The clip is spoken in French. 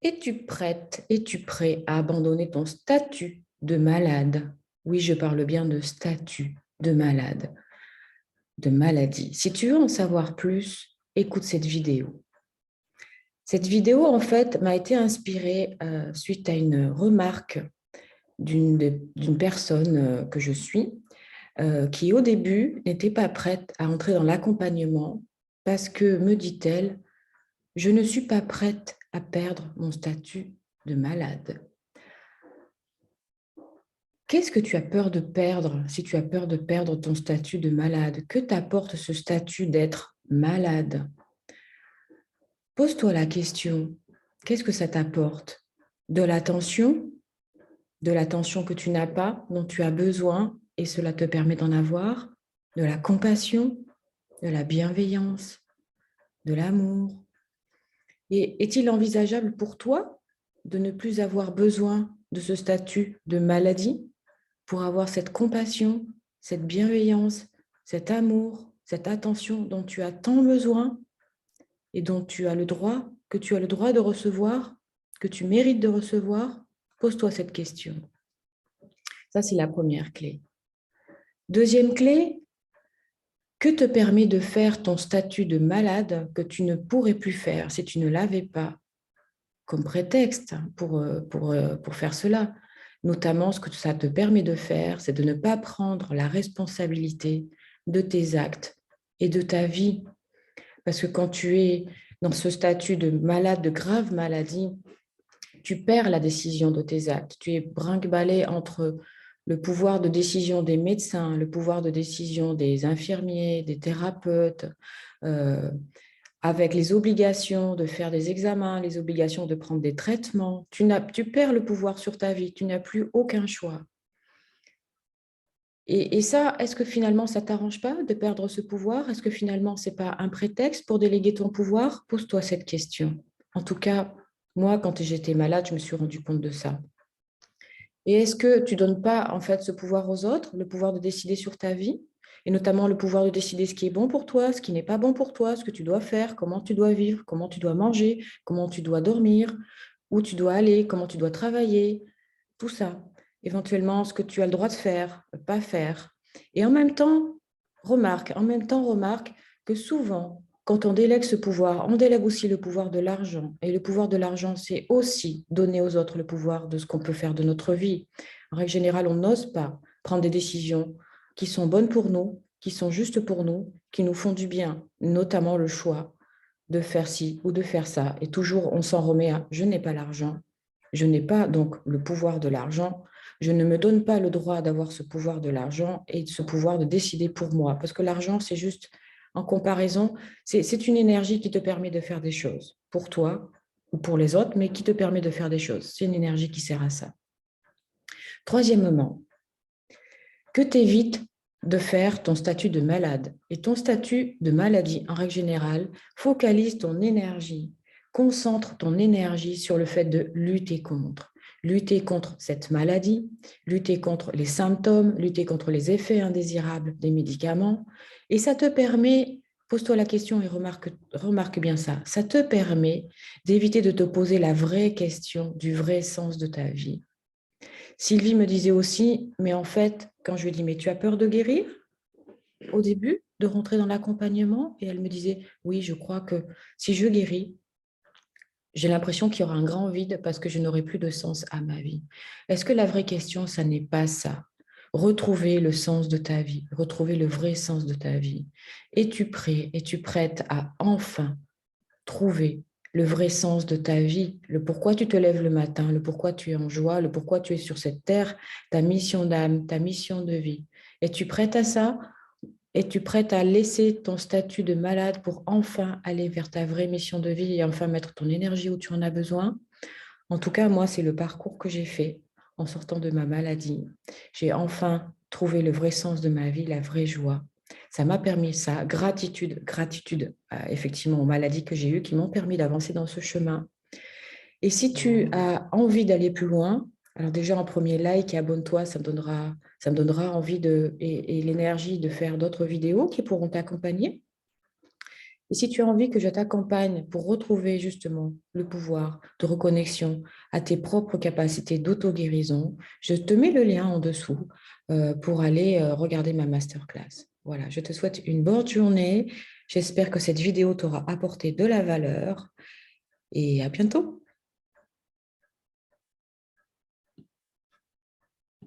Es-tu prêt à abandonner ton statut de malade? Oui, je parle bien de statut de malade, de maladie. Si tu veux en savoir plus, écoute cette vidéo. Cette vidéo, en fait, m'a été inspirée suite à une remarque d'une personne que je suis, qui au début n'était pas prête à entrer dans l'accompagnement parce que, me dit-elle, je ne suis pas prête à perdre mon statut de malade. Qu'est-ce que tu as peur de perdre si tu as peur de perdre ton statut de malade? Que t'apporte ce statut d'être malade? Pose-toi la question, qu'est-ce que ça t'apporte? De l'attention? De l'attention que tu n'as pas, dont tu as besoin, et cela te permet d'en avoir? De la compassion? De la bienveillance? De l'amour? Et est-il envisageable pour toi de ne plus avoir besoin de ce statut de maladie pour avoir cette compassion, cette bienveillance, cet amour, cette attention dont tu as tant besoin et dont tu as le droit, que tu as le droit de recevoir, que tu mérites de recevoir? Pose-toi cette question. Ça, c'est la première clé. Deuxième clé, que te permet de faire ton statut de malade que tu ne pourrais plus faire si tu ne l'avais pas comme prétexte pour faire cela? Notamment, ce que ça te permet de faire, c'est de ne pas prendre la responsabilité de tes actes et de ta vie. Parce que quand tu es dans ce statut de malade, de grave maladie, tu perds la décision de tes actes. Tu es brinque-ballé entre le pouvoir de décision des médecins, le pouvoir de décision des infirmiers, des thérapeutes, avec les obligations de faire des examens, les obligations de prendre des traitements. Tu perds le pouvoir sur ta vie, tu n'as plus aucun choix. Et ça, est-ce que finalement, ça ne t'arrange pas de perdre ce pouvoir? Est-ce que finalement, ce n'est pas un prétexte pour déléguer ton pouvoir? Pose-toi cette question. En tout cas, moi, quand j'étais malade, je me suis rendu compte de ça. Et est-ce que tu ne donnes pas en fait ce pouvoir aux autres, le pouvoir de décider sur ta vie, et notamment le pouvoir de décider ce qui est bon pour toi, ce qui n'est pas bon pour toi, ce que tu dois faire, comment tu dois vivre, comment tu dois manger, comment tu dois dormir, où tu dois aller, comment tu dois travailler, tout ça. Éventuellement, ce que tu as le droit de faire, pas faire. Et en même temps, remarque que souvent, quand on délègue ce pouvoir, on délègue aussi le pouvoir de l'argent. Et le pouvoir de l'argent, c'est aussi donner aux autres le pouvoir de ce qu'on peut faire de notre vie. En règle générale, on n'ose pas prendre des décisions qui sont bonnes pour nous, qui sont justes pour nous, qui nous font du bien, notamment le choix de faire ci ou de faire ça. Et toujours, on s'en remet à je n'ai pas l'argent, je n'ai pas donc le pouvoir de l'argent, je ne me donne pas le droit d'avoir ce pouvoir de l'argent et ce pouvoir de décider pour moi. Parce que l'argent, c'est juste, en comparaison, c'est une énergie qui te permet de faire des choses pour toi ou pour les autres, mais qui te permet de faire des choses. C'est une énergie qui sert à ça. Troisièmement, que t'évites de faire ton statut de malade. Et ton statut de maladie, en règle générale, focalise ton énergie, concentre ton énergie sur le fait de lutter contre. Lutter contre cette maladie, lutter contre les symptômes, lutter contre les effets indésirables des médicaments. Et ça te permet, pose-toi la question et remarque bien ça te permet d'éviter de te poser la vraie question du vrai sens de ta vie. Sylvie me disait aussi, mais en fait, quand je lui ai dit, mais tu as peur de guérir au début, de rentrer dans l'accompagnement? Et elle me disait, oui, je crois que si je guéris, j'ai l'impression qu'il y aura un grand vide parce que je n'aurai plus de sens à ma vie. Est-ce que la vraie question, ça n'est pas ça? Retrouver le sens de ta vie, retrouver le vrai sens de ta vie. Es-tu prêt, es-tu prête à enfin trouver le vrai sens de ta vie, le pourquoi tu te lèves le matin, le pourquoi tu es en joie, le pourquoi tu es sur cette terre, ta mission d'âme, ta mission de vie? Es-tu prête à ça? Es-tu prête à laisser ton statut de malade pour enfin aller vers ta vraie mission de vie et enfin mettre ton énergie où tu en as besoin? En tout cas, moi, c'est le parcours que j'ai fait en sortant de ma maladie. J'ai enfin trouvé le vrai sens de ma vie, la vraie joie. Ça m'a permis ça. Gratitude effectivement aux maladies que j'ai eues qui m'ont permis d'avancer dans ce chemin. Et si tu as envie d'aller plus loin, alors déjà en premier like et abonne-toi, ça me donnera envie et l'énergie de faire d'autres vidéos qui pourront t'accompagner. Et si tu as envie que je t'accompagne pour retrouver justement le pouvoir de reconnexion à tes propres capacités d'auto-guérison, je te mets le lien en dessous pour aller regarder ma masterclass. Voilà, je te souhaite une bonne journée. J'espère que cette vidéo t'aura apporté de la valeur et à bientôt.